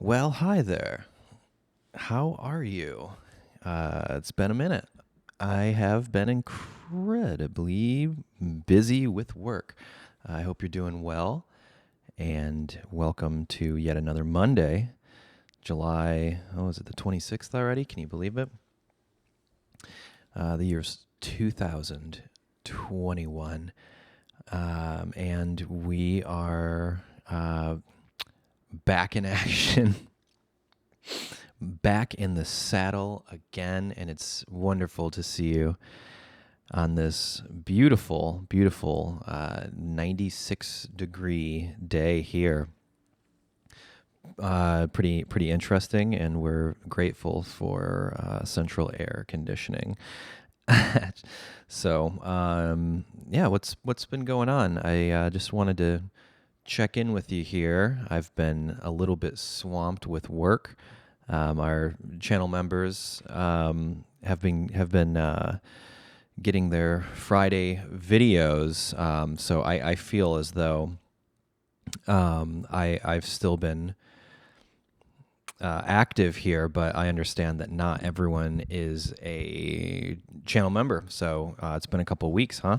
Well, hi there. How are you? It's been a minute. I have been incredibly busy with work. I hope you're doing well, and welcome to yet another Monday, July, is it the 26th already? Can you believe it? The year's 2021, and we are back in action. Back in the saddle again, and it's wonderful to see you on this beautiful, beautiful 96-degree day here. Pretty interesting, and we're grateful for central air conditioning. So, yeah, what's been going on? I just wanted to check in with you here. I've been a little bit swamped with work. Our channel members have been getting their Friday videos, so I feel as though I've still been active here, but I understand that not everyone is a channel member. So it's been a couple of weeks, huh?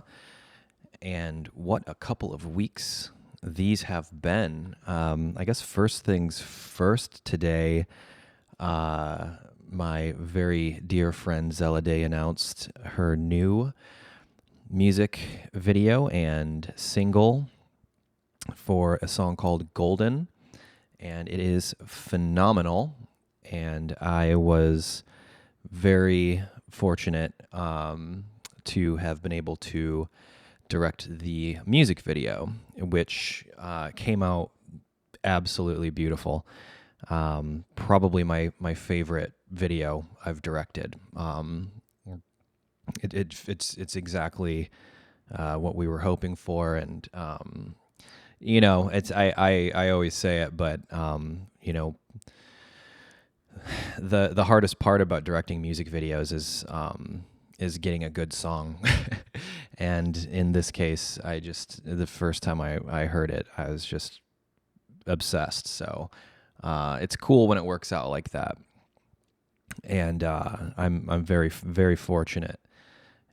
And what a couple of weeks these have been. I guess first things first today. My very dear friend Zeladay announced her new music video and single for a song called Golden, and it is phenomenal. And I was very fortunate to have been able to direct the music video, which came out absolutely beautiful. Probably my favorite video I've directed. It's exactly what we were hoping for, and it's I always say it, but the hardest part about directing music videos is getting a good song. And in this case, the first time I heard it, I was just obsessed. So it's cool when it works out like that, and I'm very, very fortunate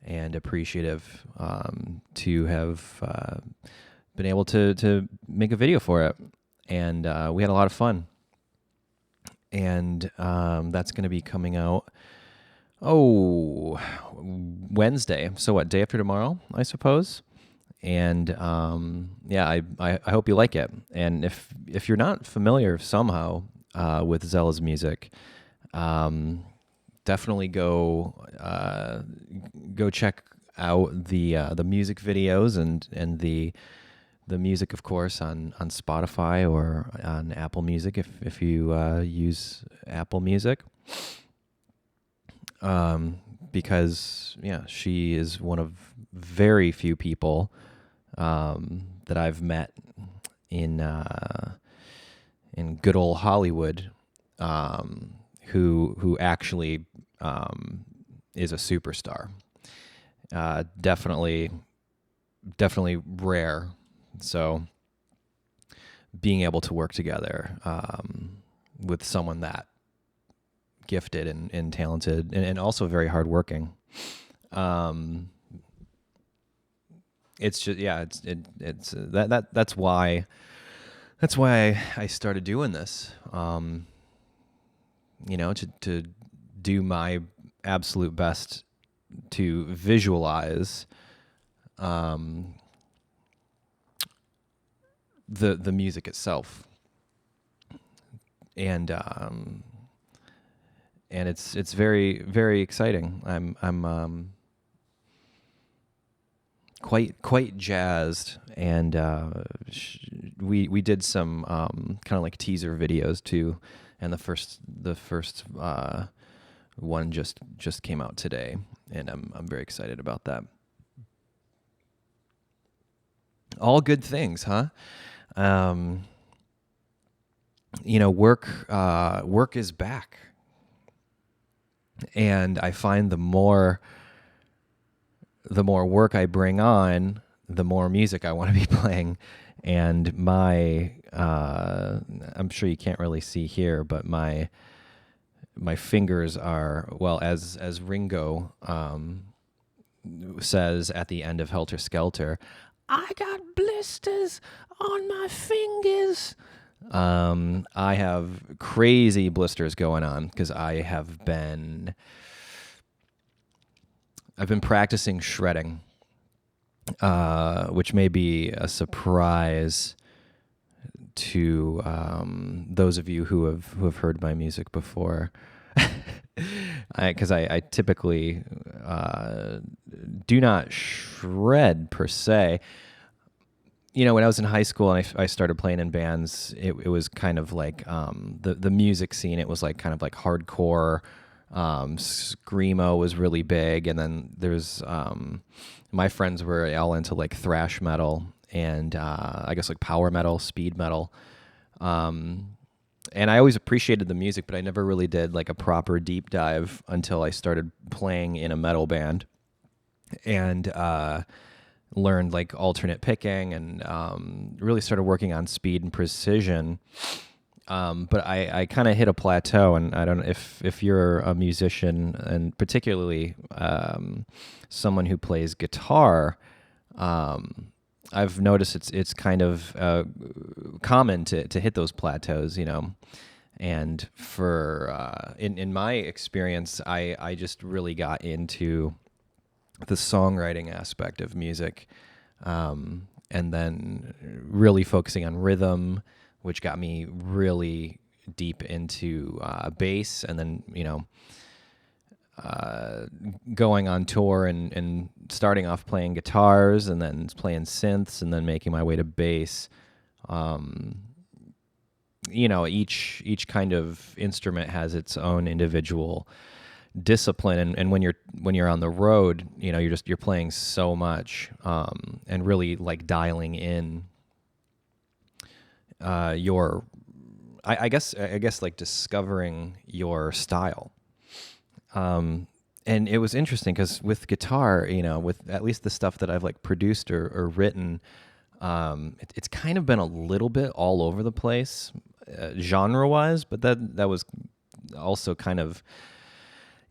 and appreciative to have been able to make a video for it, and we had a lot of fun. And that's going to be coming out Wednesday. So what, day after tomorrow, I suppose. And yeah, I hope you like it. And if you're not familiar somehow with Zella's music, definitely go check out the music videos and the music, of course, on Spotify or on Apple Music if you use Apple Music. Because yeah, she is one of very few people that I've met in good old Hollywood, who actually is a superstar. Definitely rare. So being able to work together with someone that gifted and talented and also very hardworking. It's just, yeah, it's that's why I started doing this. To do my absolute best to visualize the music itself, and it's very, very exciting. I'm quite jazzed, and we did some kind of like teaser videos too, and the first one just came out today, and I'm very excited about that. All good things, huh? Work is back, and I find the more work I bring on, the more music I want to be playing, and my I'm sure you can't really see here, but my fingers are, well, as Ringo says at the end of Helter Skelter, I got blisters on my fingers. I have crazy blisters going on because I've been practicing shredding, which may be a surprise to those of you who have heard my music before, because I typically do not shred per se. You know, when I was in high school and I started playing in bands, it was kind of like the music scene. It was like kind of like hardcore. Screamo was really big, and then there's my friends were all into like thrash metal and I guess like power metal, speed metal. And I always appreciated the music, but I never really did like a proper deep dive until I started playing in a metal band and learned like alternate picking and really started working on speed and precision. But I kind of hit a plateau, and I don't know if you're a musician, and particularly someone who plays guitar. I've noticed it's kind of common to hit those plateaus, you know. And for in my experience, I just really got into the songwriting aspect of music, and then really focusing on rhythm, which got me really deep into bass, and then, you know, going on tour and starting off playing guitars and then playing synths and then making my way to bass. You know, each kind of instrument has its own individual discipline, and when you're on the road, you know, you're playing so much, and really like dialing in your, I guess like discovering your style. And it was interesting because with guitar, you know, with at least the stuff that I've like produced or written, it's kind of been a little bit all over the place, genre-wise, but that was also kind of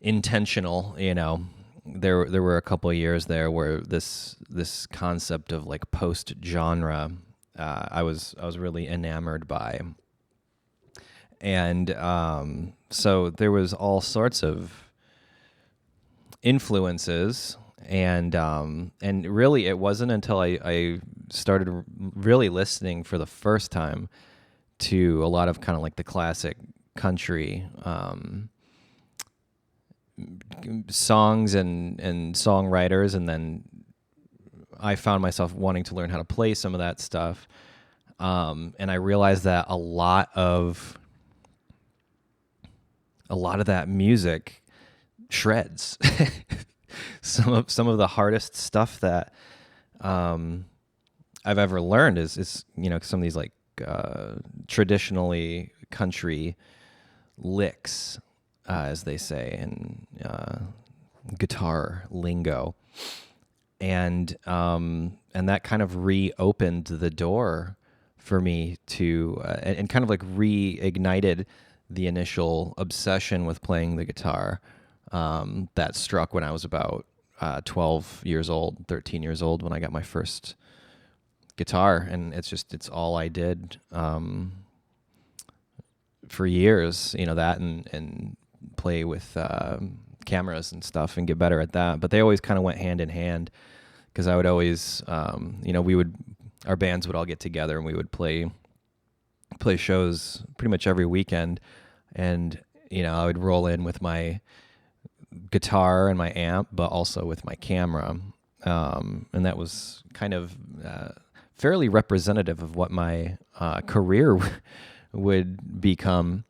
intentional. You know, there were a couple of years there where this concept of like post-genre, I was really enamored by, and so there was all sorts of influences, and really it wasn't until I started really listening for the first time to a lot of kind of like the classic country songs and songwriters, and then I found myself wanting to learn how to play some of that stuff, and I realized that a lot of that music shreds. some of the hardest stuff that I've ever learned is you know, some of these like traditionally country licks, as they say in guitar lingo, and that kind of reopened the door for me to and kind of like reignited the initial obsession with playing the guitar that struck when I was about 12 years old, 13 years old, when I got my first guitar. And it's all I did for years, you know, that and play with cameras and stuff and get better at that. But they always kind of went hand in hand, because I would always, you know, our bands would all get together and we would play shows pretty much every weekend. And, you know, I would roll in with my guitar and my amp, but also with my camera. And that was kind of fairly representative of what my career would become.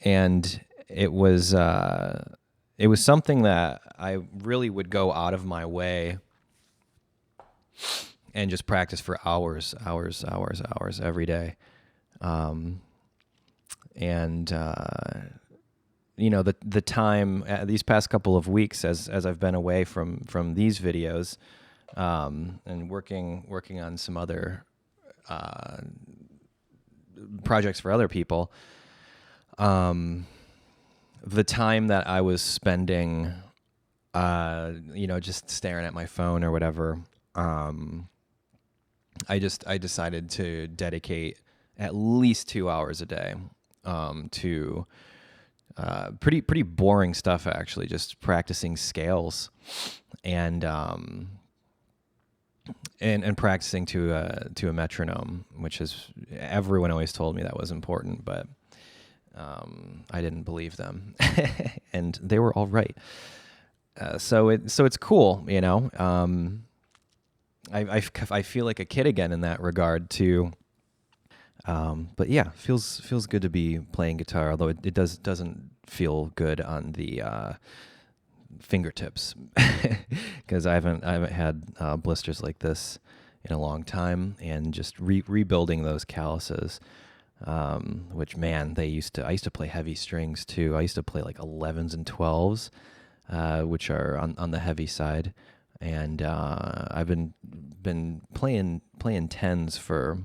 And it was something that I really would go out of my way and just practice for hours every day. And you know, the time these past couple of weeks, as I've been away from these videos, and working on some other projects for other people, the time that I was spending, just staring at my phone or whatever, I decided to dedicate at least 2 hours a day to pretty boring stuff, actually, just practicing scales and practicing to a metronome, which is, everyone always told me that was important, but I didn't believe them, and they were all right. So it's cool, I feel like a kid again in that regard too. But yeah, feels good to be playing guitar, although it doesn't feel good on the fingertips, because I haven't had blisters like this in a long time, and just rebuilding those calluses, which, man, I used to play heavy strings too. I used to play like 11s and 12s, which are on the heavy side, and I've been playing 10s for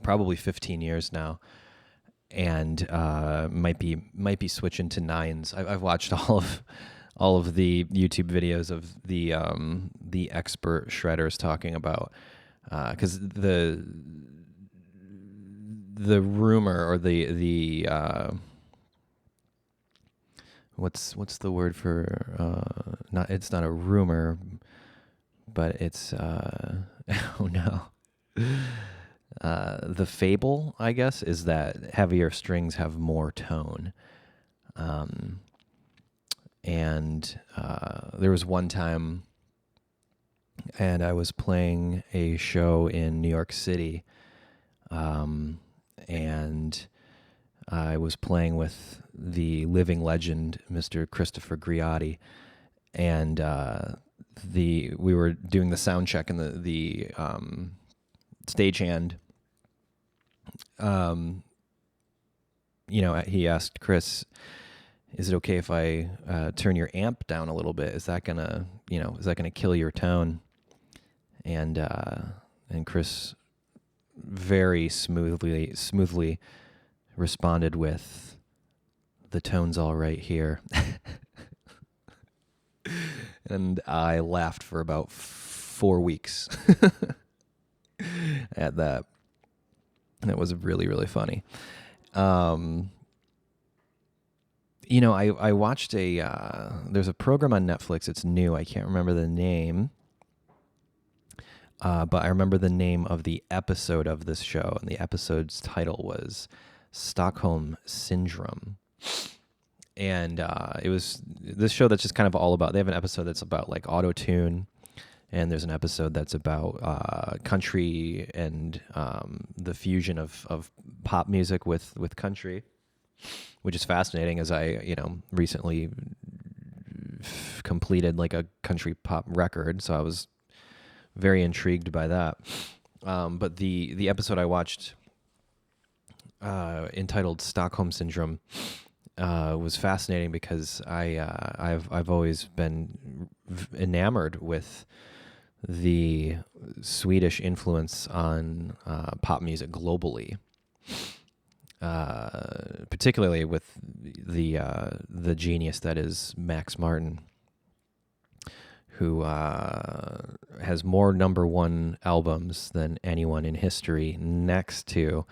probably 15 years now, and might be switching to 9s. I've watched all of the YouTube videos of the expert shredders talking about, because the rumor, or the what's the word for, it's not a rumor, but it's oh no. The fable, I guess, is that heavier strings have more tone. And there was one time, and I was playing a show in New York City, and I was playing with the living legend, Mr. Christopher Griotti, and we were doing the sound check in the stagehand. He asked Chris, "Is it okay if I turn your amp down a little bit? Is that gonna kill your tone?" And Chris very smoothly responded with, "The tone's all right here." And I laughed for about 4 weeks at that. That was really, really funny. I watched there's a program on Netflix. It's new. I can't remember the name. But I remember the name of the episode of this show, and the episode's title was Stockholm Syndrome. And it was this show that's just kind of all about, they have an episode that's about like auto-tune, and there's an episode that's about country and the fusion of pop music with country, which is fascinating, as I, recently completed like a country pop record, so I was very intrigued by that. But the episode I watched, entitled Stockholm Syndrome, was fascinating because I've always been enamored with the Swedish influence on pop music globally, particularly with the genius that is Max Martin, who has more number one albums than anyone in history, next to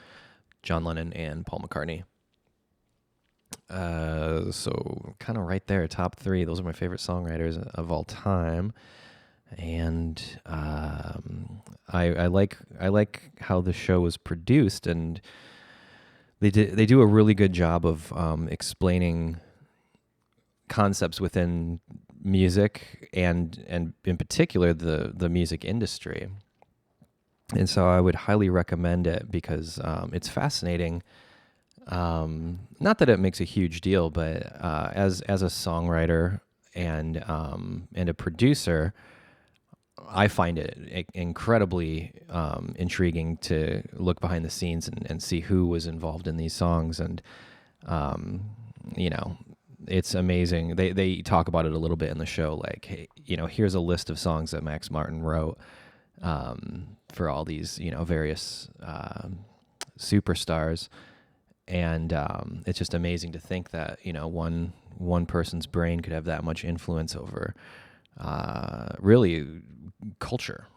John Lennon and Paul McCartney. So kind of right there, top 3. Those are my favorite songwriters of all time. And I like how the show was produced, and they do a really good job of explaining concepts within music and in particular the music industry. And so I would highly recommend it because it's fascinating. Not that it makes a huge deal, but as a songwriter and a producer, I find it incredibly intriguing to look behind the scenes and see who was involved in these songs. And, it's amazing. They talk about it a little bit in the show, like, hey, here's a list of songs that Max Martin wrote for all these, various superstars. And it's just amazing to think that, one person's brain could have that much influence over really culture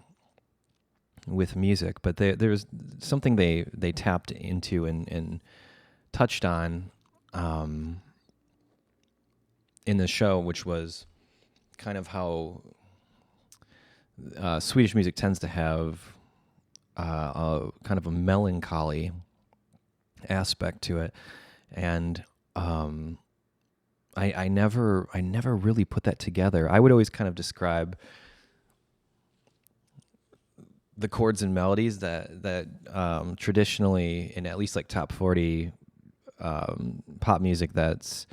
with music. But there's something they tapped into and touched on in the show, which was kind of how Swedish music tends to have a kind of a melancholy aspect to it. And I never really put that together. I would always kind of describe the chords and melodies that traditionally, in at least like top 40 pop music that's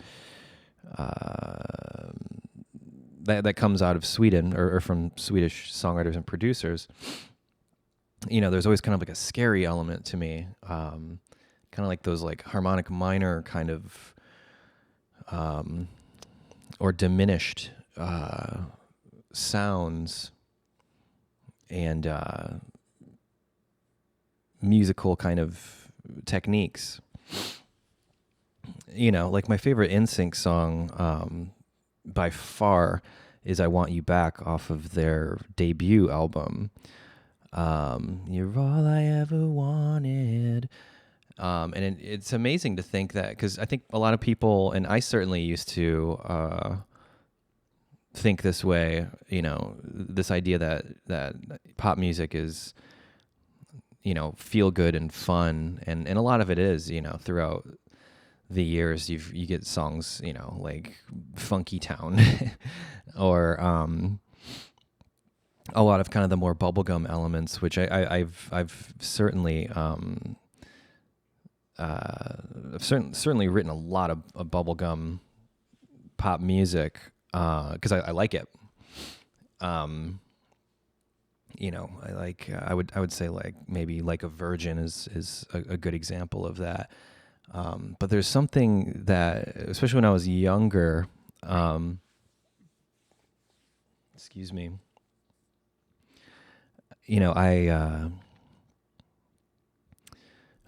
that comes out of Sweden or from Swedish songwriters and producers, there's always kind of like a scary element to me, kind of like those like harmonic minor kind of or diminished sounds and musical kind of techniques. Like my favorite NSYNC song by far is I Want You Back off of their debut album. You're all I ever wanted. And it's amazing to think that, because I think a lot of people, and I certainly used to think this way, this idea that pop music is, feel good and fun. And a lot of it is, throughout the years, you get songs, like Funky Town or a lot of kind of the more bubblegum elements, which I've certainly I've certainly written a lot of bubblegum pop music because I like it. I like I would say like maybe Like a Virgin is a good example of that. But there's something that, especially when I was younger, excuse me,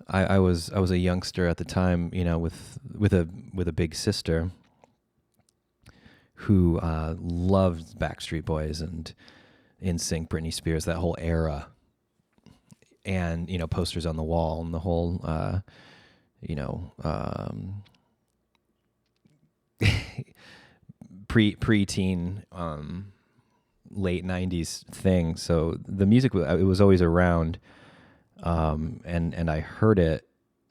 I was a youngster at the time, with a big sister who loved Backstreet Boys and NSYNC, Britney Spears, that whole era, and posters on the wall and the whole preteen late 90s thing. So the music, it was always around, and I heard it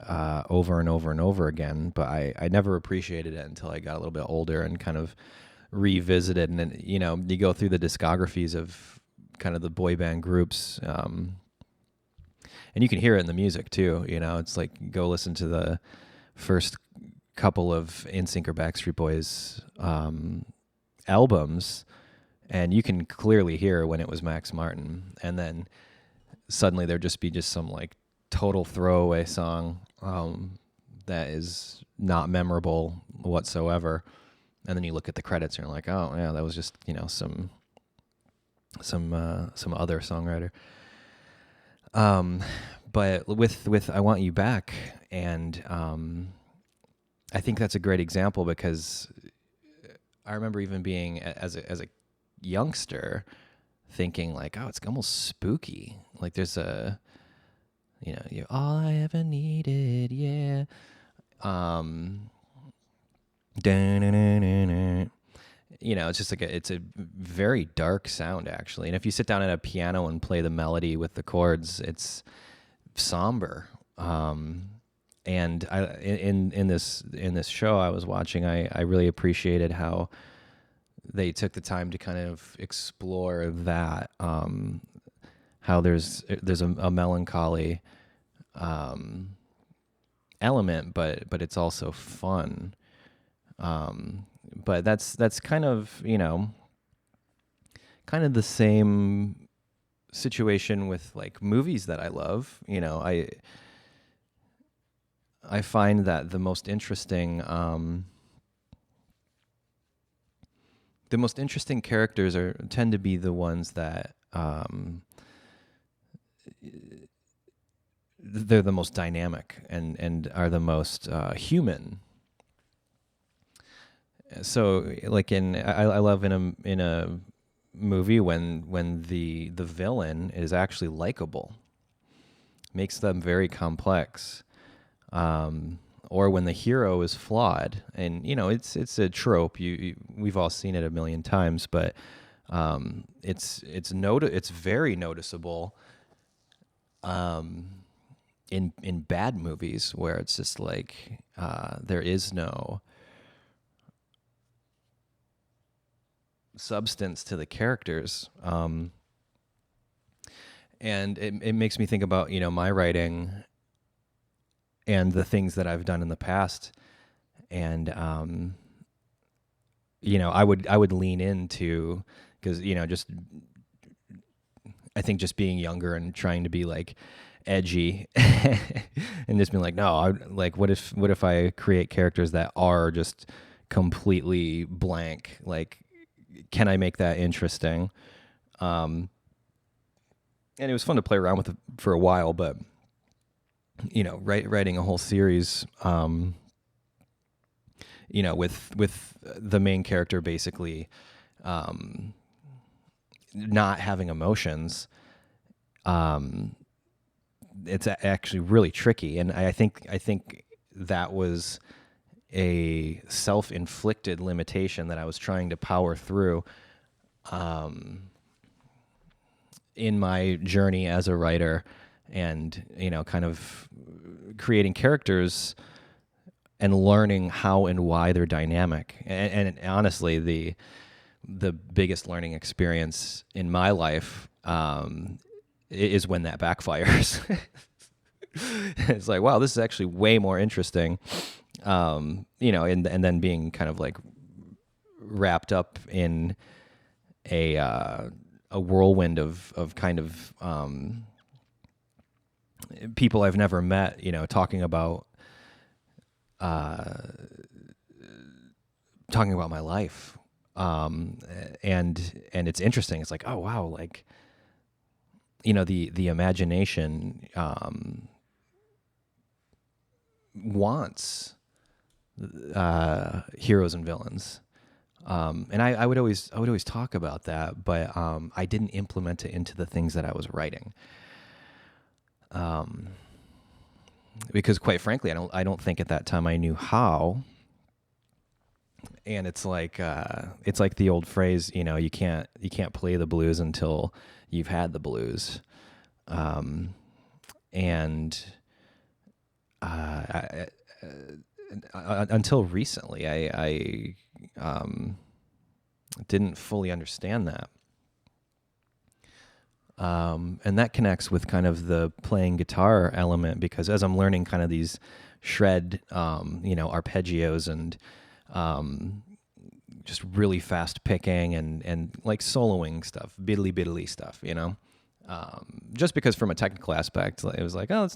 over and over and over again, but I never appreciated it until I got a little bit older and kind of revisited. And then you go through the discographies of kind of the boy band groups, and you can hear it in the music too. It's like, go listen to the first couple of NSYNC or Backstreet Boys albums, and you can clearly hear when it was Max Martin, and then suddenly there'd just be some like total throwaway song that is not memorable whatsoever, and then you look at the credits and you're like, oh yeah, that was just some other songwriter. But with I Want You Back, and I think that's a great example, because I remember even being as a youngster thinking like, oh, it's almost spooky. Like there's you're all I ever needed, yeah. It's just like it's a very dark sound actually. And if you sit down at a piano and play the melody with the chords, it's somber. And in this show I was watching, I really appreciated how they took the time to kind of explore that, how there's a melancholy element, but it's also fun. But that's kind of the same situation with like movies that I love. I find that the most interesting characters tend to be the ones that they're the most dynamic and are the most human. So like I love in a movie when the villain is actually likable, makes them very complex, or when the hero is flawed. And it's a trope. We've all seen it a million times, but it's very noticeable in bad movies where it's just like there is no substance to the characters. And it makes me think about, my writing and the things that I've done in the past. And, I would lean into, because, just, I think just being younger and trying to be like edgy and just being like, no, what if I create characters that are just completely blank? Like, can I make that interesting? And it was fun to play around with it for a while, but writing a whole series, with the main character basically not having emotions, it's actually really tricky. And I think that was a self-inflicted limitation that I was trying to power through in my journey as a writer, and kind of creating characters and learning how and why they're dynamic. And honestly, the biggest learning experience in my life is when that backfires. It's like, wow, this is actually way more interesting. And then being kind of like wrapped up in a whirlwind of kind of people I've never met, talking about my life. And it's interesting. It's like, oh wow, like, the imagination wants heroes and villains. And I would always talk about that, but I didn't implement it into the things that I was writing. Because quite frankly, I don't think at that time I knew how. And it's like the old phrase, you can't play the blues until you've had the blues. Until recently, I didn't fully understand that. And that connects with kind of the playing guitar element, because as I'm learning kind of these shred, arpeggios and just really fast picking and like soloing stuff, biddly stuff, just because from a technical aspect, it was like, oh,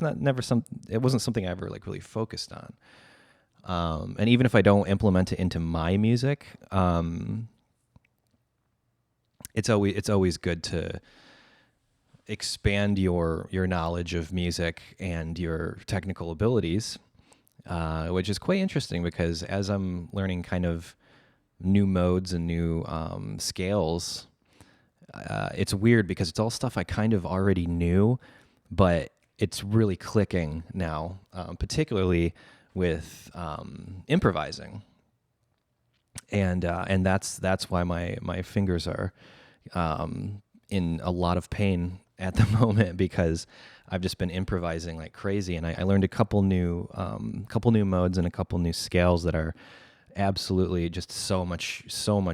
it wasn't something I ever like really focused on. And even if I don't implement it into my music, it's always good to expand your knowledge of music and your technical abilities, which is quite interesting, because as I'm learning kind of new modes and new scales, it's weird because it's all stuff I kind of already knew, but it's really clicking now, particularly with improvising, and that's why my fingers are in a lot of pain at the moment, because I've just been improvising like crazy, and I learned a couple new modes and a couple new scales that are absolutely just so much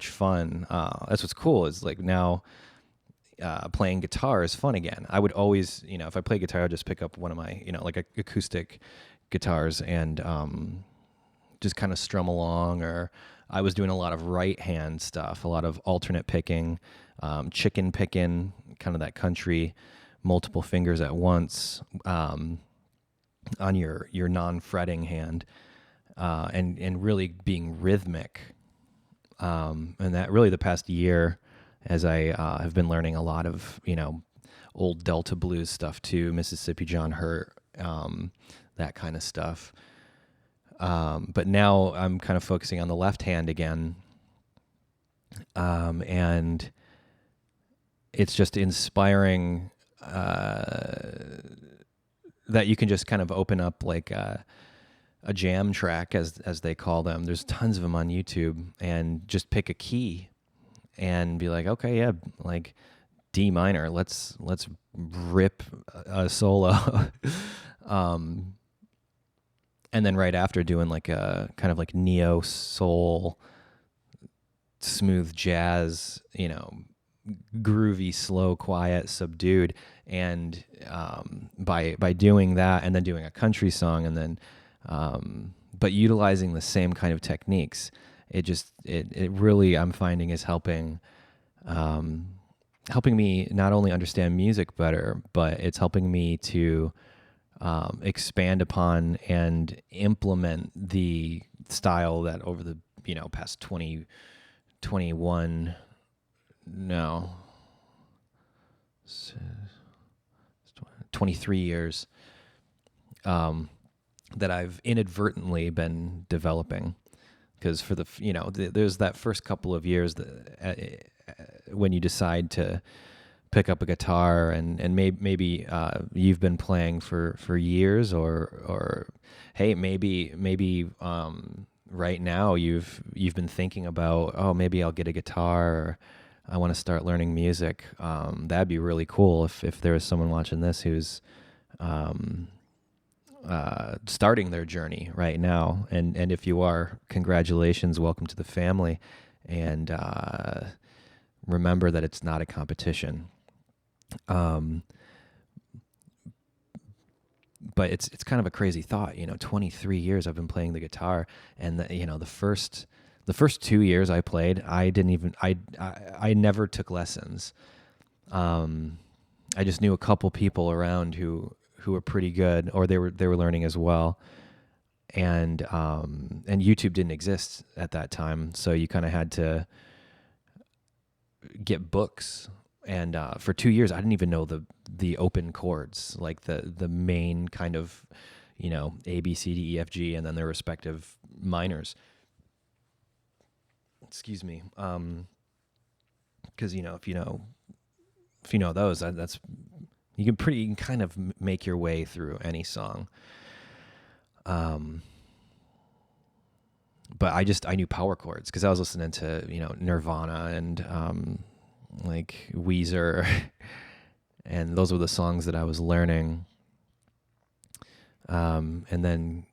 fun. That's what's cool, is like now playing guitar is fun again. I would always, if I play guitar, I'll just pick up one of my, like acoustic guitars and just kind of strum along. Or I was doing a lot of right hand stuff, a lot of alternate picking, chicken picking, kind of that country, multiple fingers at once on your non-fretting hand, and really being rhythmic. And that really the past year, as I have been learning a lot of, old Delta blues stuff too, Mississippi John Hurt, that kind of stuff. But now I'm kind of focusing on the left hand again. And it's just inspiring that you can just kind of open up like a jam track, as they call them. There's tons of them on YouTube, and just pick a key and be like, okay, yeah, like D minor. Let's rip a solo. And then right after doing like a kind of like neo soul, smooth jazz, groovy, slow, quiet, subdued. And by doing that, and then doing a country song, and then but utilizing the same kind of techniques, it really, I'm finding, is helping me not only understand music better, but it's helping me to expand upon and implement the style that over the past 23 years that I've inadvertently been developing. Because for there's that first couple of years that when you decide to pick up a guitar, and maybe you've been playing for years, or hey, maybe right now you've been thinking about, oh, maybe I'll get a guitar, or I want to start learning music. That'd be really cool if there was someone watching this who's starting their journey right now. And if you are, congratulations, welcome to the family. And remember that it's not a competition. But it's kind of a crazy thought, 23 years I've been playing the guitar, and the first 2 years I played, I never took lessons. I just knew a couple people around who were pretty good, or they were learning as well. And YouTube didn't exist at that time, so you kind of had to get books. And for 2 years, I didn't even know the open chords, like the main kind of, A, B, C, D, E, F, G, and then their respective minors. Excuse me. Because if you know those, that's you can kind of make your way through any song. But I knew power chords because I was listening to Nirvana and like Weezer, and those were the songs that I was learning. And then,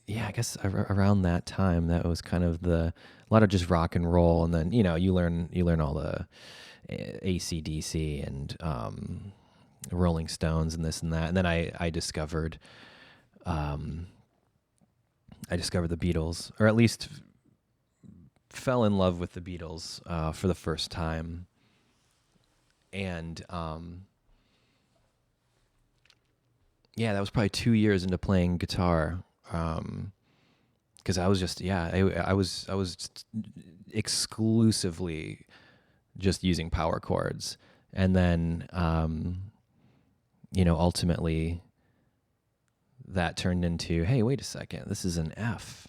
I guess around that time, that was kind of a lot of just rock and roll. And then, you learn all the AC/DC and Rolling Stones and this and that. And then I discovered the Beatles, or at least fell in love with the Beatles for the first time. And that was probably 2 years into playing guitar, because I was just I was just exclusively just using power chords. And then ultimately that turned into, hey, wait a second, this is an F.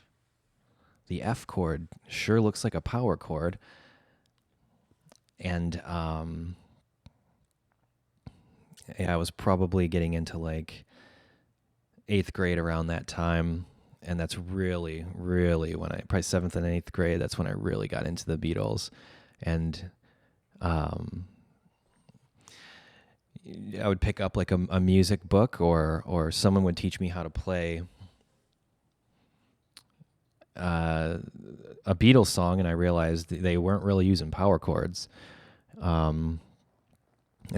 The F chord sure looks like a power chord. And I was probably getting into like 8th grade around that time. And that's really, really when probably 7th and 8th grade, that's when I really got into the Beatles. And I would pick up like a music book, or someone would teach me how to play a Beatles song, and I realized they weren't really using power chords. And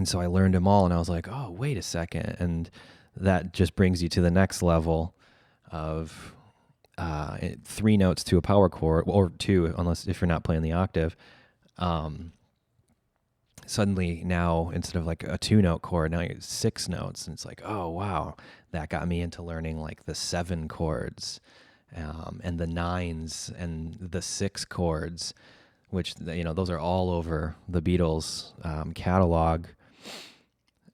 so I learned them all, and I was like, oh, wait a second. And that just brings you to the next level of 3 notes to a power chord, or 2, if you're not playing the octave. Suddenly now, instead of like a 2-note chord, now you get 6 notes. And it's like, oh, wow. That got me into learning like the 7 chords, and the 9s and the 6 chords, which, those are all over the Beatles catalog.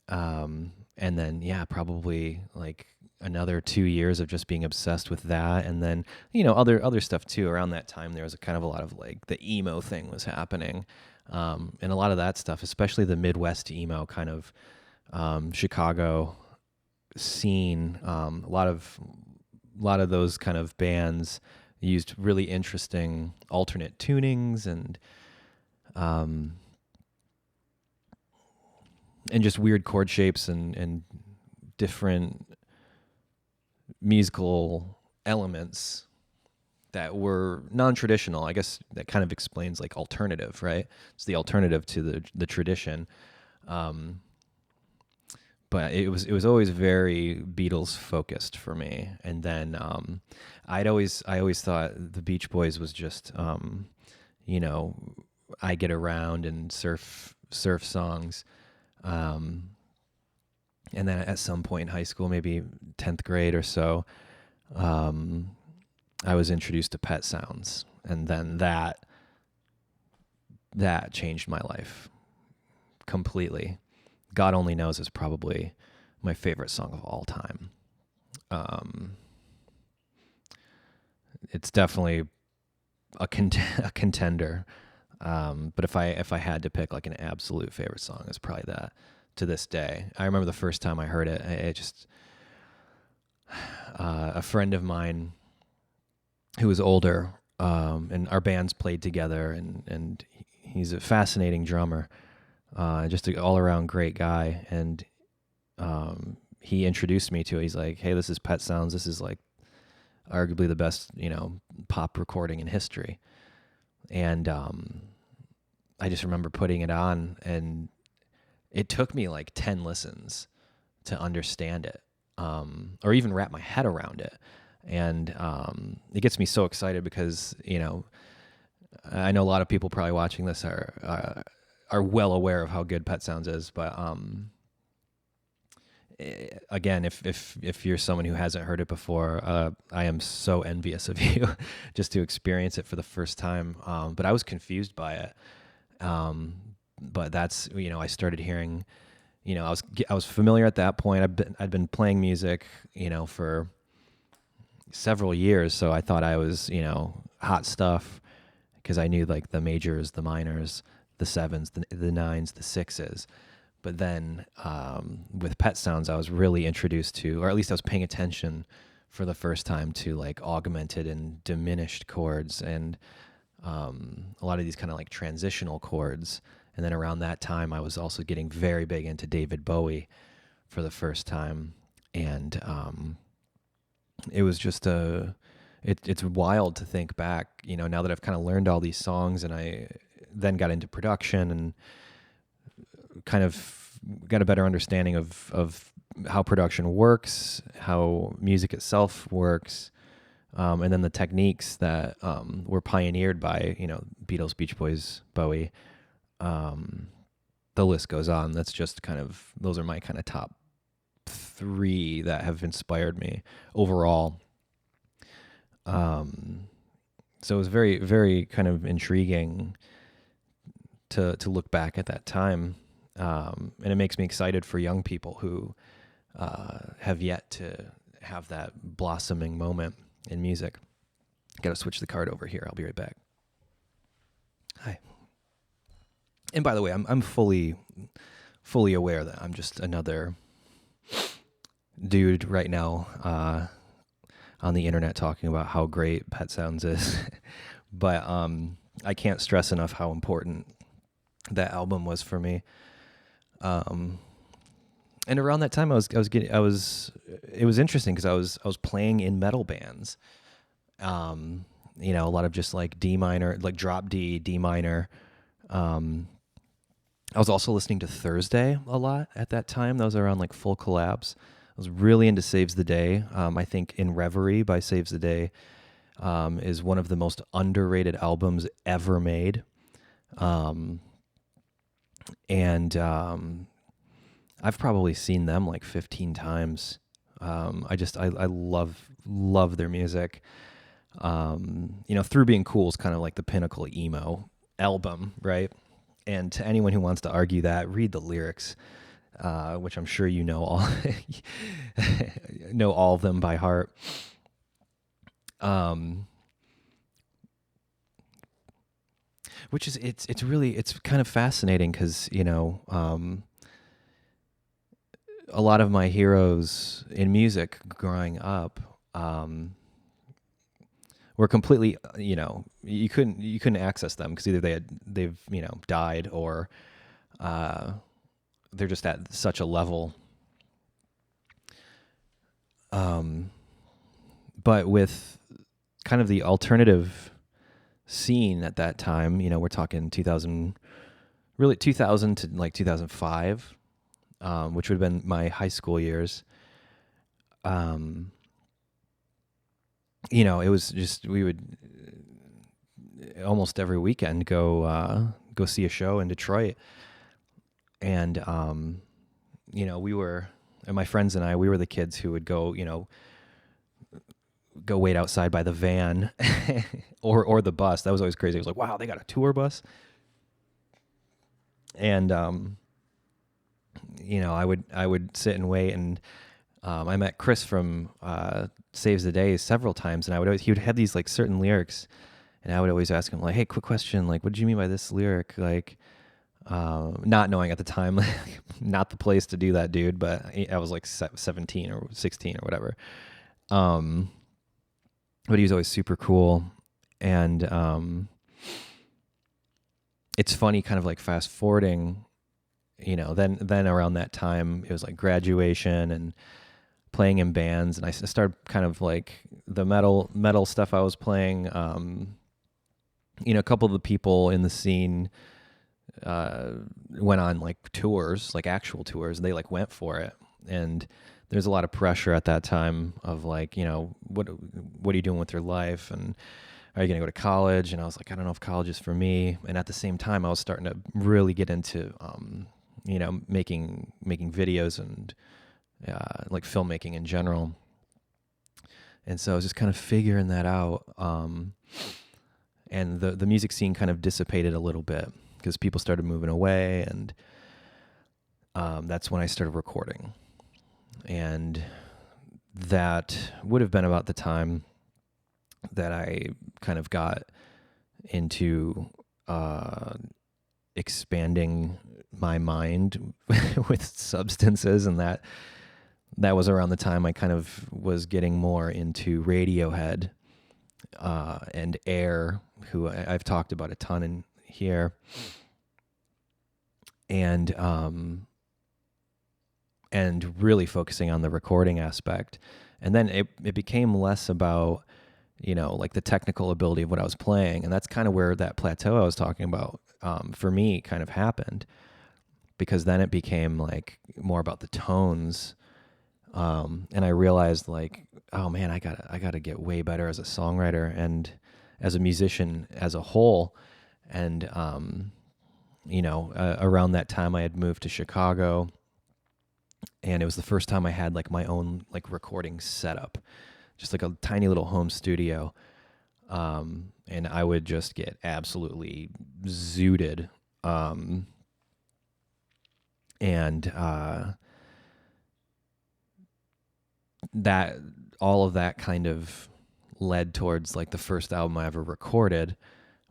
And and then yeah, probably like another 2 years of just being obsessed with that, and then other stuff too. Around that time, there was a kind of a lot of like the emo thing was happening, and a lot of that stuff, especially the Midwest emo kind of Chicago scene. A lot of those kind of bands used really interesting alternate tunings um, and just weird chord shapes and different musical elements that were non-traditional. I guess that kind of explains like alternative, right? It's the alternative to the tradition. Um, but it was always very Beatles focused for me. And then I always thought the Beach Boys was just you know I Get Around and surf songs. Um, and then at some point in high school, maybe 10th grade or so, I was introduced to Pet Sounds, and then that changed my life completely. God Only Knows is probably my favorite song of all time. It's definitely a contender. But if I had to pick like an absolute favorite song, it's probably that. To this day, I remember the first time I heard it. A friend of mine who was older, and our bands played together, and he's a fascinating drummer, just an all-around great guy, and he introduced me to it. He's like, hey, this is Pet Sounds. This is like arguably the best, pop recording in history. And I just remember putting it on, and it took me like 10 listens to understand it, or even wrap my head around it. And it gets me so excited because, I know a lot of people probably watching this are well aware of how good Pet Sounds is. But again, if you're someone who hasn't heard it before, I am so envious of you just to experience it for the first time. But I was confused by it. But that's, I started hearing, I was familiar at that point. I'd been playing music, for several years. So I thought I was, hot stuff, because I knew like the majors, the minors, the sevens, the nines, the sixes. But then with Pet Sounds, I was really introduced to, or at least I was paying attention for the first time to like augmented and diminished chords, and a lot of these kind of like transitional chords. And then around that time, I was also getting very big into David Bowie for the first time. And it was just it's wild to think back, now that I've kind of learned all these songs, and I then got into production and kind of got a better understanding of how production works, how music itself works, and then the techniques that were pioneered by, Beatles, Beach Boys, Bowie. The list goes on. That's just those are my kind of top 3 that have inspired me overall. So it was very, very kind of intriguing to look back at that time. And it makes me excited for young people who have yet to have that blossoming moment in music. Got to switch the card over here. I'll be right back. Hi. And by the way, I'm fully aware that I'm just another dude right now on the internet talking about how great Pet Sounds is. But I can't stress enough how important that album was for me. And around that time, it was interesting because I was playing in metal bands. A lot of just like D minor, like drop D, D minor. I was also listening to Thursday a lot at that time. That was around like Full Collapse. I was really into Saves the Day. I think In Reverie by Saves the Day is one of the most underrated albums ever made. And I've probably seen them like 15 times. I love their music. Through Being Cool is kind of like the pinnacle emo album, right? And to anyone who wants to argue that, read the lyrics. which I'm sure you know all know all of them by heart. Which is it's really it's kind of fascinating because a lot of my heroes in music growing up were completely you couldn't access them because either they've died or they're just at such a level. But with kind of the alternative scene at that time, we're talking 2000 to like 2005, which would have been my high school years. It was just, we would almost every weekend go see a show in Detroit. And, my friends and I, we were the kids who would go wait outside by the van or the bus. That was always crazy. I was like, wow, they got a tour bus. And, I would sit and wait. And I met Chris from Saves the Day several times. And he would have these like certain lyrics. And I would always ask him like, hey, quick question. Like, what did you mean by this lyric? Like, not knowing at the time, not the place to do that, dude. But I was like 17 or 16 or whatever. But he was always super cool. And it's funny, kind of like fast forwarding, then around that time, it was like graduation and playing in bands. And I started kind of like the metal stuff I was playing. A couple of the people in the scene went on like tours, like actual tours. They like went for it. And there's a lot of pressure at that time of like, what are you doing with your life? And are you going to go to college? And I was like, I don't know if college is for me. And at the same time, I was starting to really get into, making videos and like filmmaking in general. And so I was just kind of figuring that out. And the music scene kind of dissipated a little bit because people started moving away. And that's when I started recording. And that would have been about the time that I kind of got into expanding my mind with substances, and that was around the time I kind of was getting more into Radiohead and Air, who I've talked about a ton in here, and really focusing on the recording aspect. And then it became less about, like the technical ability of what I was playing. And that's kind of where that plateau I was talking about, for me kind of happened, because then it became like more about the tones. And I realized like, oh man, I gotta get way better as a songwriter and as a musician as a whole. And, around that time I had moved to Chicago, and it was the first time I had like my own like recording setup, just like a tiny little home studio. And I would just get absolutely zooted. That all of that kind of led towards like the first album I ever recorded,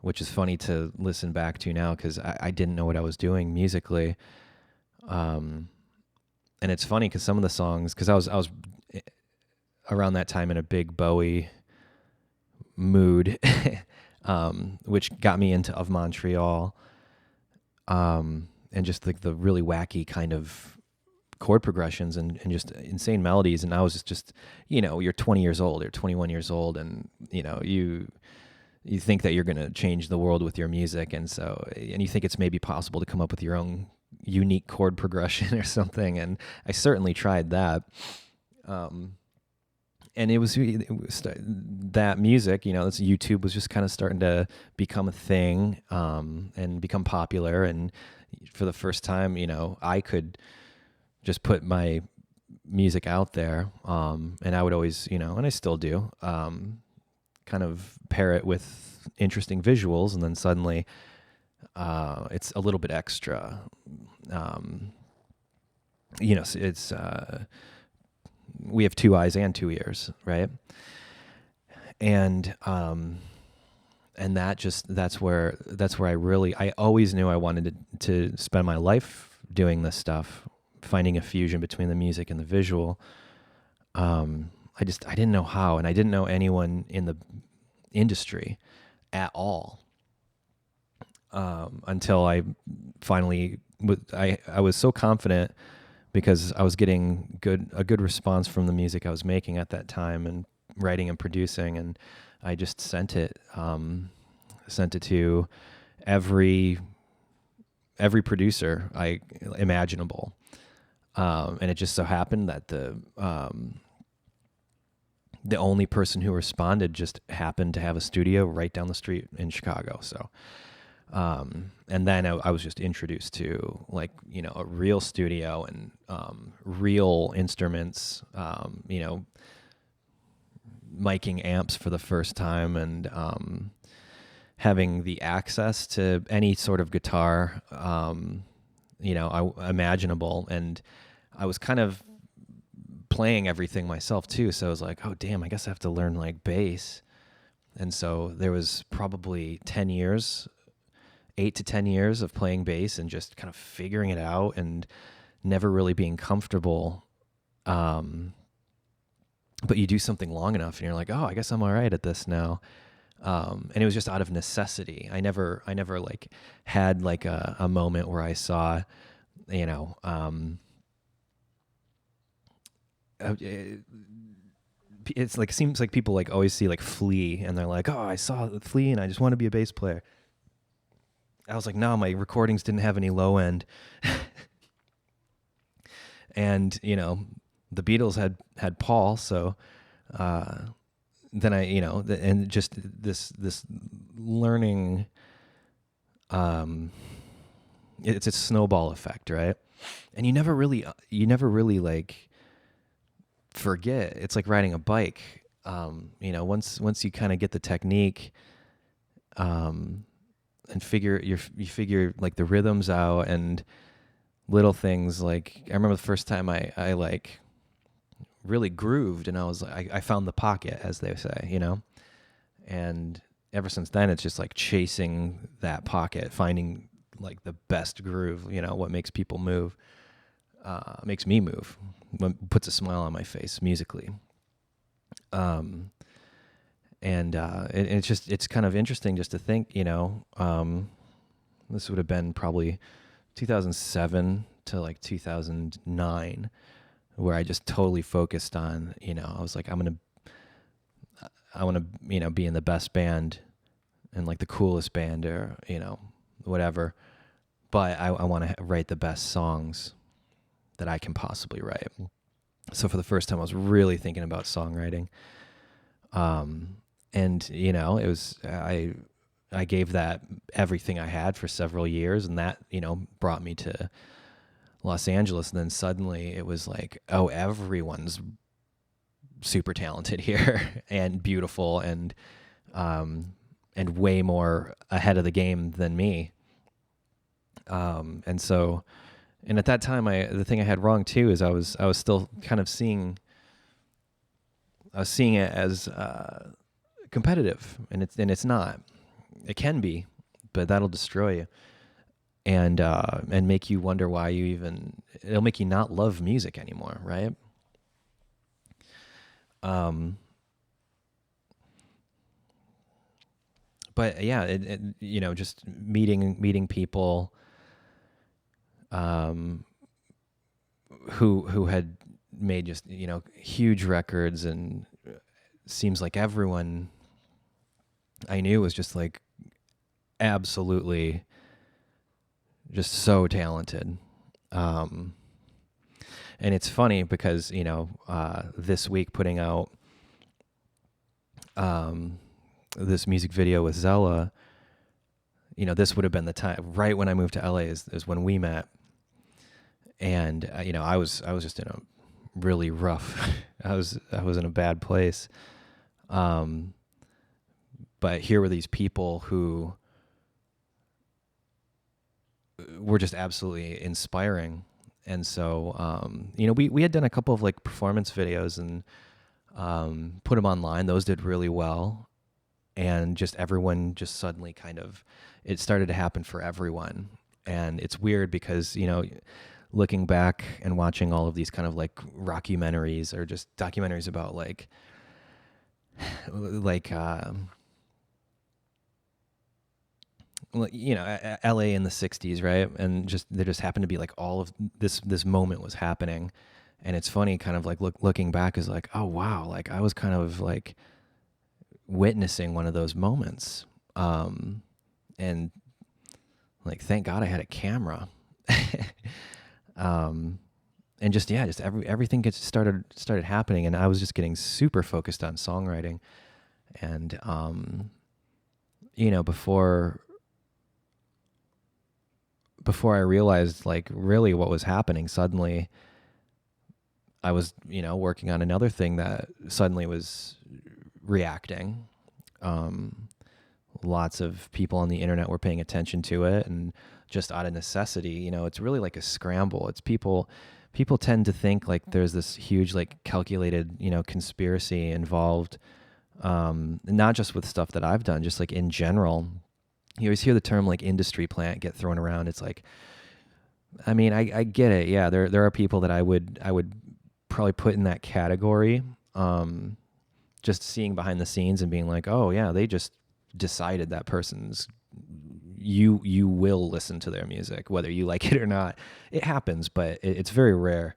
which is funny to listen back to now because I didn't know what I was doing musically. And it's funny because some of the songs, because I was around that time in a big Bowie mood, which got me into Of Montreal, and just the really wacky kind of chord progressions and just insane melodies. And I was just you're 20 years old or 21 years old, and you think that you're going to change the world with your music, and you think it's maybe possible to come up with your own unique chord progression or something. And I certainly tried that. And it was that music, this YouTube was just kind of starting to become a thing, and become popular. And for the first time, I could just put my music out there. And I would always, and I still do, kind of pair it with interesting visuals. And then suddenly, it's a little bit extra. it's we have 2 eyes and 2 ears, right? And that's where I always knew I wanted to spend my life doing this stuff, finding a fusion between the music and the visual. I didn't know how, and I didn't know anyone in the industry at all, until I finally I was so confident because I was getting a good response from the music I was making at that time, and writing and producing, and I just sent it to every producer imaginable, and it just so happened that the only person who responded just happened to have a studio right down the street in Chicago. So, and then I was just introduced to a real studio and real instruments, miking amps for the first time, and having the access to any sort of guitar, imaginable. And I was kind of playing everything myself too. So I was like, oh damn, I guess I have to learn bass. And so there was probably 8 to 10 years of playing bass and just kind of figuring it out and never really being comfortable. But you do something long enough and you're like, oh, I guess I'm all right at this now. And it was just out of necessity. I never had a moment where I saw, it's seems like people always see Flea and they're like, oh, I saw Flea and I just want to be a bass player. I was like, no, my recordings didn't have any low end. And, the Beatles had Paul. So, then and just this learning, it's a snowball effect, right? And you never really forget. It's like riding a bike. Once you kind of get the technique, and you figure the rhythms out and little things. I remember the first time I really grooved, and I was I found the pocket, as they say, and ever since then it's just chasing that pocket, finding the best groove, what makes people move, makes me move, puts a smile on my face musically. And it's kind of interesting just to think, this would have been probably 2007 to 2009, where I just totally focused on, I was like, I want to, be in the best band and the coolest band, or, whatever. But I want to write the best songs that I can possibly write. So for the first time, I was really thinking about songwriting. And, it was, I gave that everything I had for several years, and that, brought me to Los Angeles. And then suddenly it was oh, everyone's super talented here and beautiful and way more ahead of the game than me. And at that time, the thing I had wrong too is I was still kind of seeing it as competitive, and it's not. It can be, but that'll destroy you, and make you wonder why it'll make you not love music anymore, right? But yeah, it just meeting people, who had made just huge records, and seems like everyone I knew was just absolutely just so talented. And it's funny because this week putting out this music video with Zella, this would have been the time right when I moved to LA is when we met. And I was just in a really rough I was in a bad place, but here were these people who were just absolutely inspiring, And so, we had done a couple of like performance videos and put them online. Those did really well. And just everyone just suddenly it started to happen for everyone. And it's weird because, looking back and watching all of these kind of like rockumentaries or just documentaries about like LA in the 60s, right? And just there just happened to be like all of this moment was happening. And it's funny kind of like looking back is like, oh wow, like I was kind of like witnessing one of those moments. And like thank God I had a camera. And just everything started happening, and I was just getting super focused on songwriting. And before I realized like really what was happening, suddenly I was, working on another thing that suddenly was reacting. Lots of people on the internet were paying attention to it, and just out of necessity, it's really like a scramble. It's people tend to think like there's this huge, like calculated, conspiracy involved. Not just with stuff that I've done, just like in general. You always hear the term like industry plant get thrown around. It's like, I mean, I get it. Yeah, there are people that I would probably put in that category. Just seeing behind the scenes and being like, oh yeah, they just decided that person's you will listen to their music whether you like it or not. It happens, but it's very rare.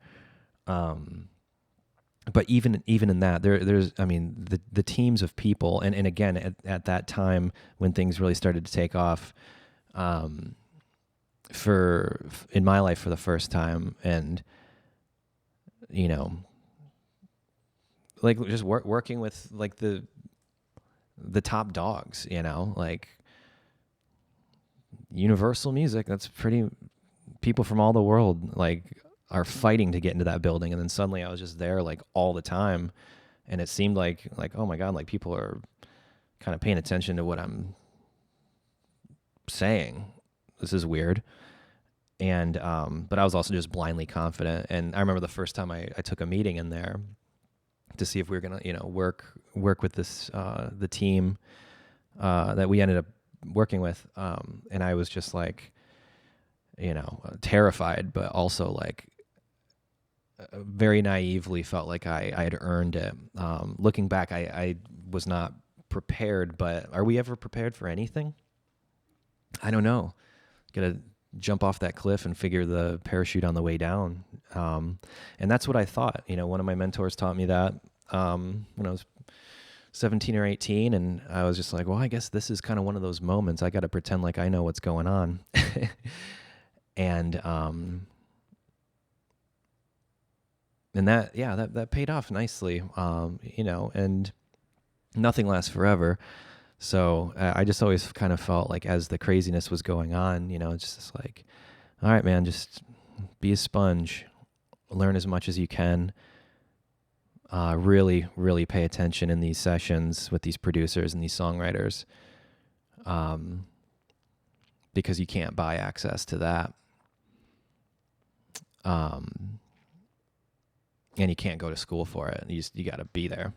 But even in that, there's I mean the teams of people, and again at that time when things really started to take off, in my life for the first time, and like just working with like the top dogs, like Universal Music, that's pretty, people from all the world like are fighting to get into that building. And then suddenly I was just there like all the time, and it seemed like oh my God, like people are kind of paying attention to what I'm saying. This is weird. And but I was also just blindly confident. And I remember the first time I took a meeting in there to see if we were gonna work with this the team that we ended up working with, and I was just like terrified, but also like very naively felt like I had earned it. Looking back, I was not prepared, but are we ever prepared for anything? I don't know. Gotta jump off that cliff and figure the parachute on the way down. And that's what I thought. One of my mentors taught me that when I was 17 or 18, and I was just like, well, I guess this is kind of one of those moments. I got to pretend like I know what's going on. And that paid off nicely, and nothing lasts forever. So I just always kind of felt like as the craziness was going on, it's just like, all right, man, just be a sponge, learn as much as you can. Really, really pay attention in these sessions with these producers and these songwriters, because you can't buy access to that. And you can't go to school for it. You got to be there.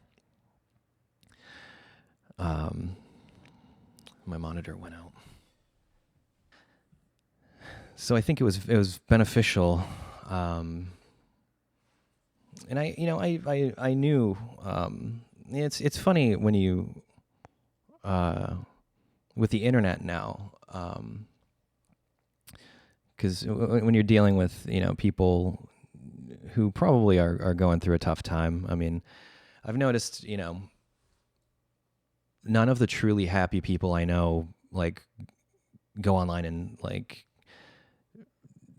My monitor went out. So I think it was beneficial. And I knew, it's funny when you, with the internet now, because when you're dealing with, people who probably are going through a tough time. I mean, I've noticed, none of the truly happy people I know, like, go online and, like,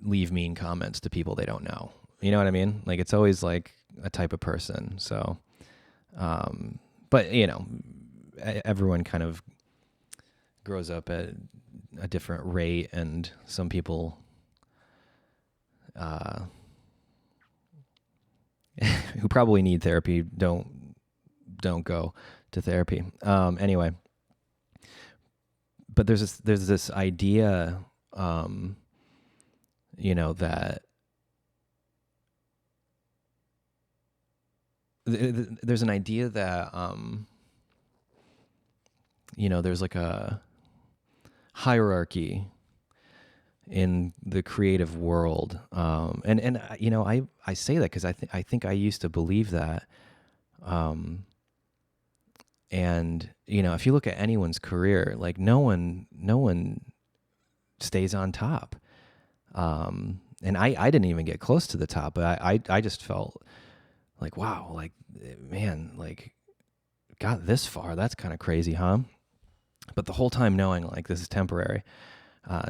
leave mean comments to people they don't know. You know what I mean? Like, it's always, like, a type of person. So, but, everyone kind of grows up at a different rate, and some people who probably need therapy don't go to therapy. Anyway, but there's this idea, that there's an idea that, there's like a hierarchy in the creative world. I say that because I think I used to believe that. And if you look at anyone's career, like no one stays on top. And I didn't even get close to the top, but I just felt like, wow, like, man, like, got this far. That's kind of crazy, huh? But the whole time knowing like this is temporary,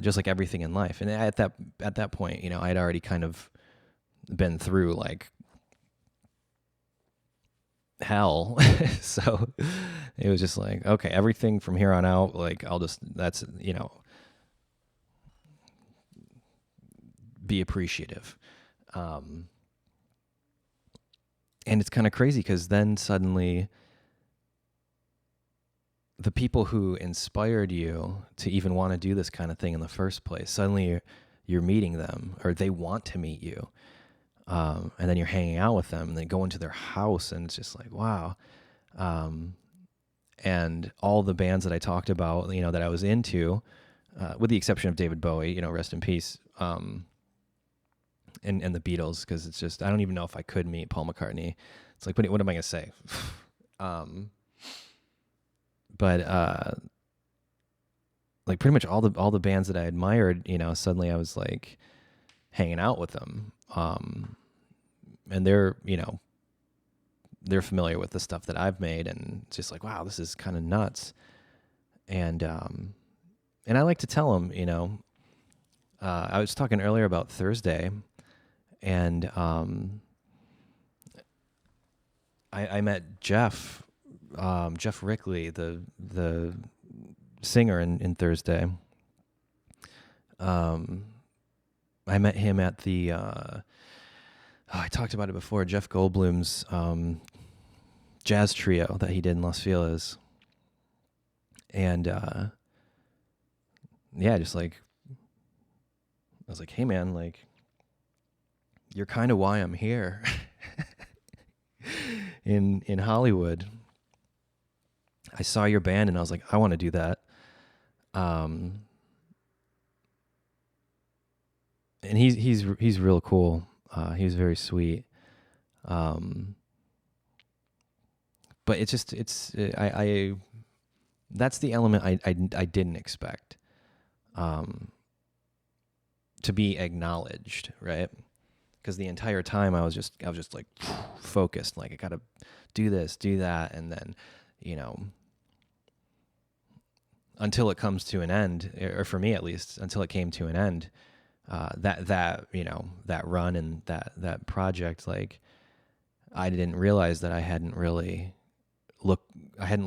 just like everything in life. And at that point, I'd already kind of been through like hell. So it was just like, okay, everything from here on out, like that's, be appreciative. And it's kind of crazy because then suddenly the people who inspired you to even want to do this kind of thing in the first place, suddenly you're meeting them, or they want to meet you. And then you're hanging out with them and they go into their house and it's just like, wow. And all the bands that I talked about, that I was into, with the exception of David Bowie, rest in peace, and the Beatles, because it's just, I don't even know if I could meet Paul McCartney. It's like, what am I going to say? But like pretty much all the bands that I admired, suddenly I was like hanging out with them. And they're familiar with the stuff that I've made, and it's just like, wow, this is kind of nuts. And I like to tell them, I was talking earlier about Thursday, and I met Jeff Rickley, the singer in Thursday. I met him at the I talked about it before, Jeff Goldblum's jazz trio that he did in Los Feliz. And just like, I was like, hey man, like, you're kind of why I'm here in Hollywood. I saw your band and I was like, I want to do that. And he's real cool. He was very sweet. But it's just, I that's the element I didn't expect, to be acknowledged, right? Because the entire time I was just like focused, like I gotta do this, do that, and then, until it comes to an end, or for me at least, until it came to an end, that run and that project, like I didn't realize that I hadn't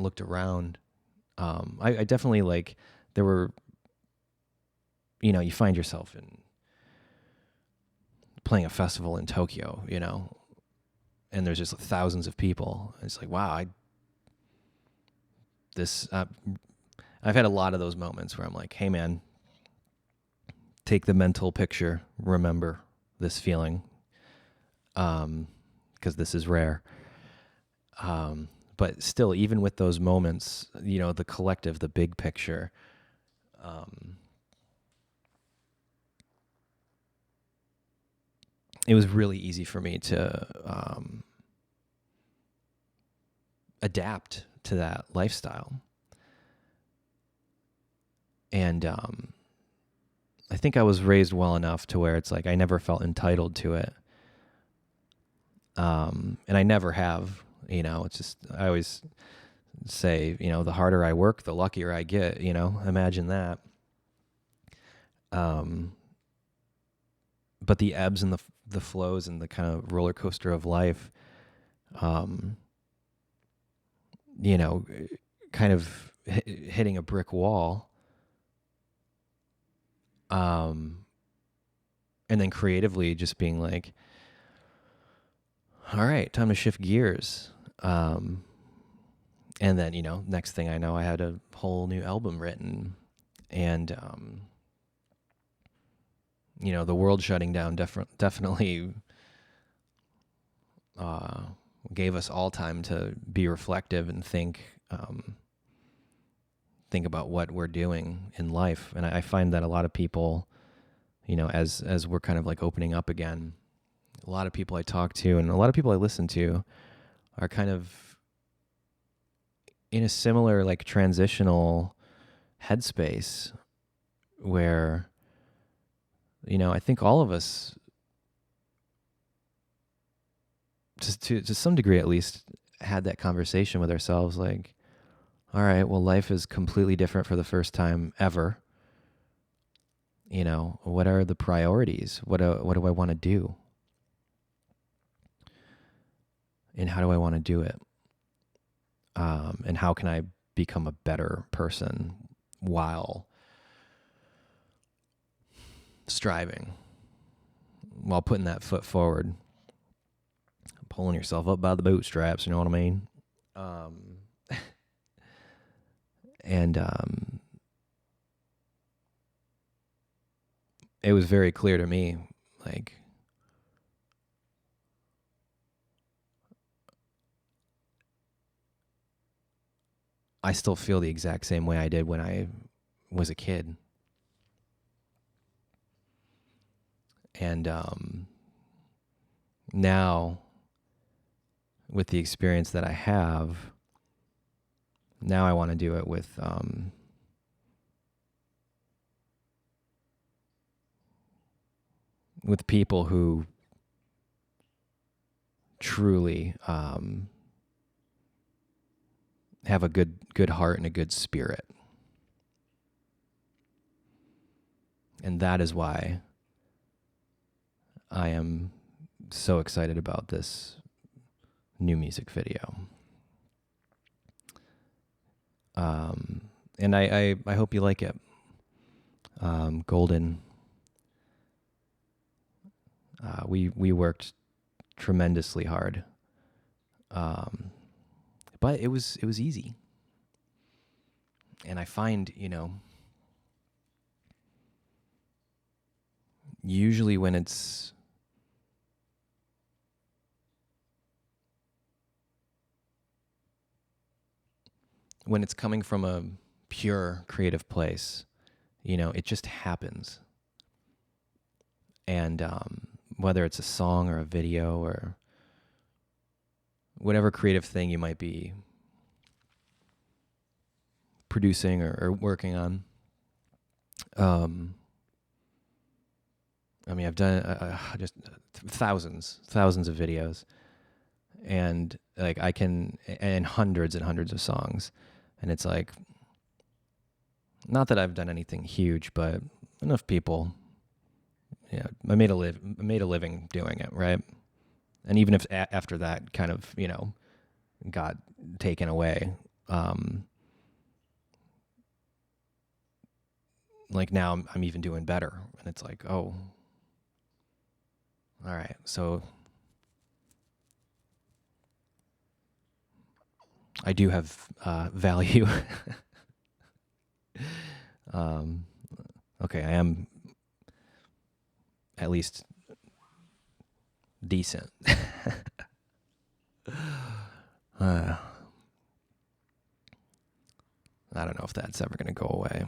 looked around. I definitely, like, there were, you find yourself in playing a festival in Tokyo, and there's just thousands of people. It's like, wow, I've had a lot of those moments where I'm like, hey man, take the mental picture, remember this feeling, because this is rare. But still, even with those moments, the collective, the big picture, it was really easy for me to adapt to that lifestyle. And I think I was raised well enough to where it's like I never felt entitled to it. And I never have, it's just, I always say, the harder I work, the luckier I get, imagine that. But the ebbs and the flows and the kind of roller coaster of life, kind of hitting a brick wall, and then creatively just being like, all right, time to shift gears. And then, next thing I know, I had a whole new album written, and, the world shutting down definitely, gave us all time to be reflective and think about what we're doing in life. And I find that a lot of people, as we're kind of like opening up again, a lot of people I talk to and a lot of people I listen to are kind of in a similar like transitional headspace where, I think all of us, just to some degree at least, had that conversation with ourselves like, all right, well, life is completely different for the first time ever. What are the priorities? What do I want to do? And how do I want to do it? And how can I become a better person while striving, while putting that foot forward, pulling yourself up by the bootstraps, you know what I mean? And it was very clear to me, like, I still feel the exact same way I did when I was a kid. And now, with the experience that I have, now I want to do it with people who truly have a good heart and a good spirit. And that is why I am so excited about this new music video. And I hope you like it. Golden. We worked tremendously hard. But it was easy. And I find, usually when it's coming from a pure creative place, it just happens. And whether it's a song or a video or whatever creative thing you might be producing or working on. I mean, I've done just thousands of videos, and like and hundreds and hundreds of songs, and it's like, not that I've done anything huge, but enough people. I made a living doing it, right? And even if after that kind of, got taken away, like now I'm even doing better. And it's like, oh, all right. So I do have value. Okay, I am at least decent. I don't know if that's ever going to go away.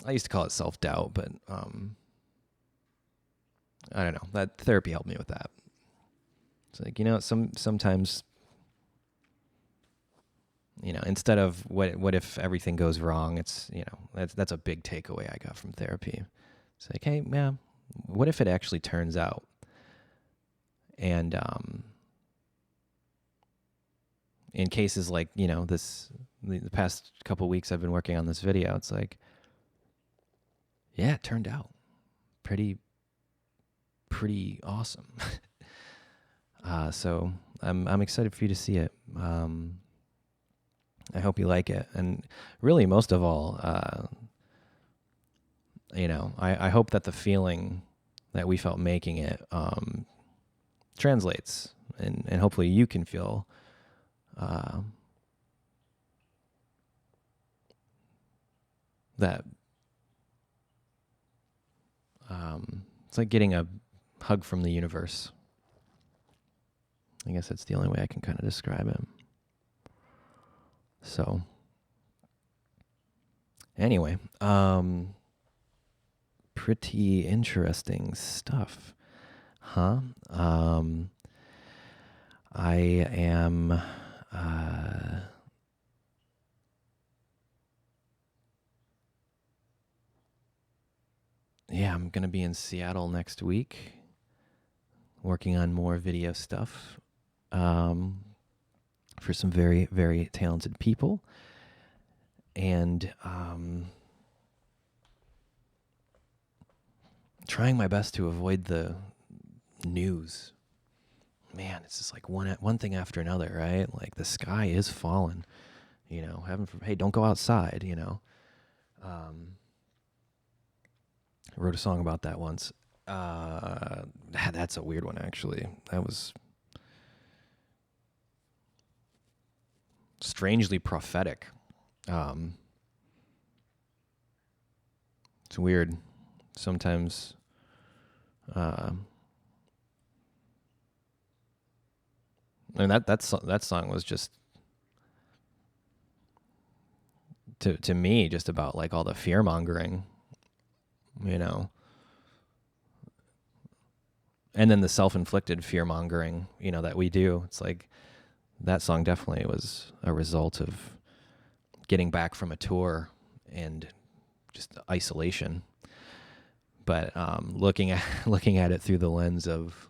I used to call it self-doubt, but I don't know. That therapy helped me with that. It's like, sometimes, instead of what if everything goes wrong, it's, that's a big takeaway I got from therapy. It's like, hey, yeah, what if it actually turns out? And in cases like, the past couple of weeks I've been working on this video, it's like, yeah, it turned out pretty awesome. So I'm excited for you to see it. I hope you like it. And really, most of all, I hope that the feeling that we felt making it translates, and hopefully you can feel that it's like getting a hug from the universe. I guess that's the only way I can kind of describe him. So, anyway, pretty interesting stuff, huh? I am, I'm going to be in Seattle next week, working on more video stuff for some very, very talented people. And trying my best to avoid the news. Man, it's just like one thing after another, right? Like the sky is falling, hey, don't go outside, I wrote a song about that once. That's a weird one, actually. That was strangely prophetic. It's weird. Sometimes, that song was just to me just about like all the fear mongering, and then the self-inflicted fear mongering, that we do. It's like that song definitely was a result of getting back from a tour and just isolation. But looking at it through the lens of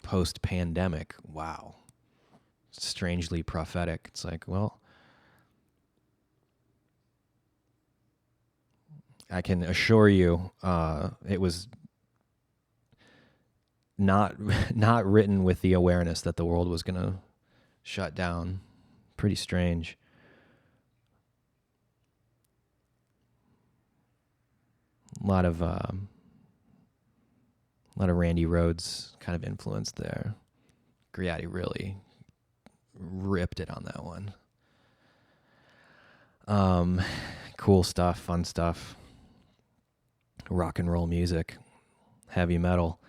post-pandemic, wow, strangely prophetic. It's like, well, I can assure you, it was not written with the awareness that the world was going to shut down. Pretty strange. A lot of Randy Rhoads kind of influence there. Griatti really ripped it on that one. Cool stuff, fun stuff. Rock and roll music, heavy metal.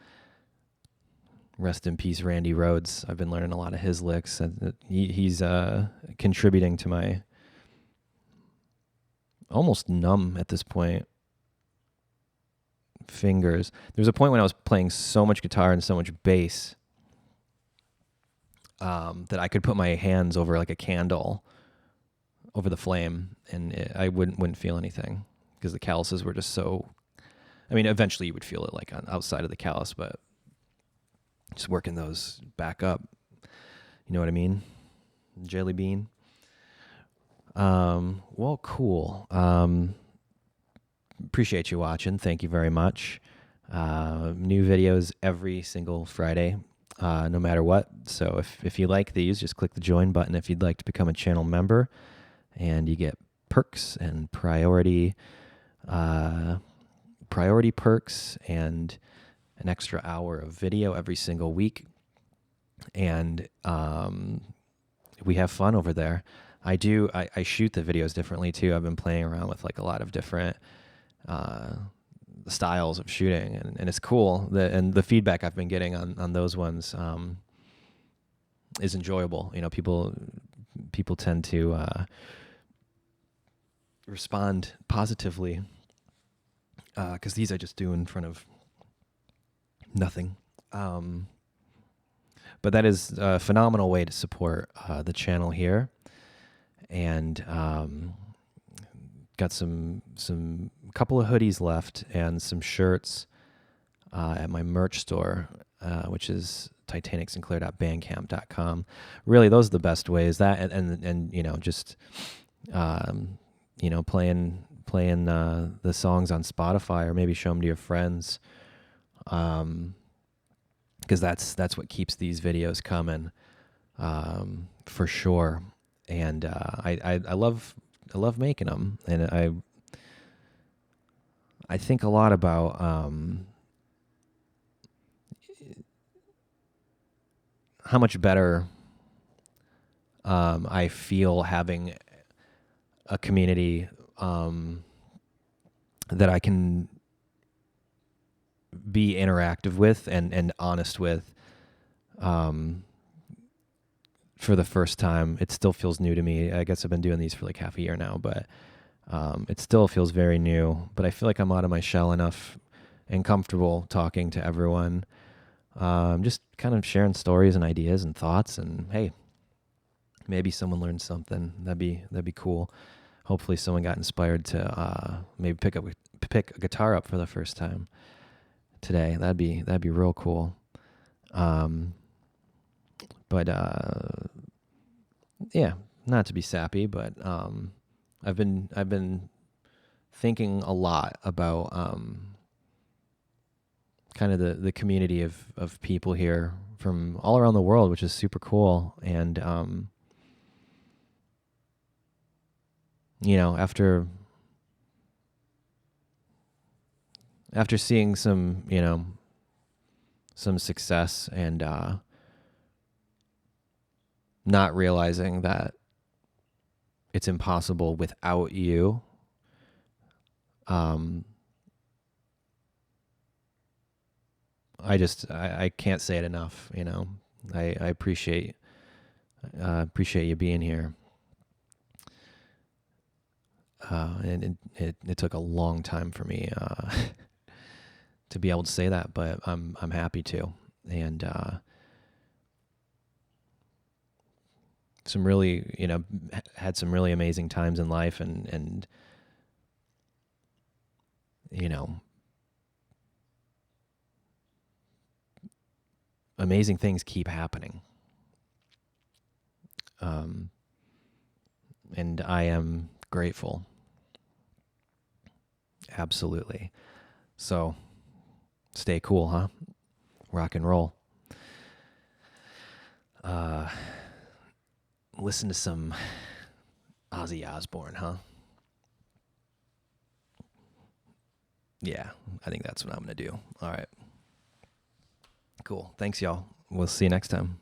Rest in peace, Randy Rhoads. I've been learning a lot of his licks, and he's contributing to my almost numb at this point fingers. There was a point when I was playing so much guitar and so much bass that I could put my hands over like a candle over the flame, and I wouldn't feel anything because the calluses were just so. I mean, eventually you would feel it like on outside of the callus, but just working those back up. You know what I mean? Jelly bean. Well, cool. Appreciate you watching. Thank you very much. New videos every single Friday, no matter what. So if you like these, just click the join button if you'd like to become a channel member, and you get perks and priority perks and an extra hour of video every single week. And we have fun over there. I shoot the videos differently too. I've been playing around with like a lot of different styles of shooting, and it's cool. And the feedback I've been getting on those ones is enjoyable. People tend to respond positively because these I just do in front of nothing. But that is a phenomenal way to support the channel here. And got some couple of hoodies left and some shirts at my merch store, which is titanic.sinclair.bandcamp.com. Really, those are the best ways. That and just playing the songs on Spotify, or maybe show them to your friends, because that's what keeps these videos coming, for sure. And I love making them, and I think a lot about how much better I feel having a community that I can be interactive with and honest with, um, for the first time. It still feels new to me. I guess I've been doing these for like half a year now, but it still feels very new. But I feel like I'm out of my shell enough and comfortable talking to everyone. Just kind of sharing stories and ideas and thoughts. And hey, maybe someone learned something. That'd be cool. Hopefully, someone got inspired to maybe pick a guitar up for the first time today. That'd be real cool. But yeah, not to be sappy, but I've been thinking a lot about kind of the community of people here from all around the world, which is super cool. And after seeing some success and not realizing that it's impossible without you. I can't say it enough. I appreciate you being here. And it took a long time for me to be able to say that, but I'm happy to. And some really, had some really amazing times in life, and amazing things keep happening. And I am grateful. Absolutely. So stay cool, huh? Rock and roll. Listen to some Ozzy Osbourne, huh? Yeah, I think that's what I'm going to do. All right. Cool. Thanks, y'all. We'll see you next time.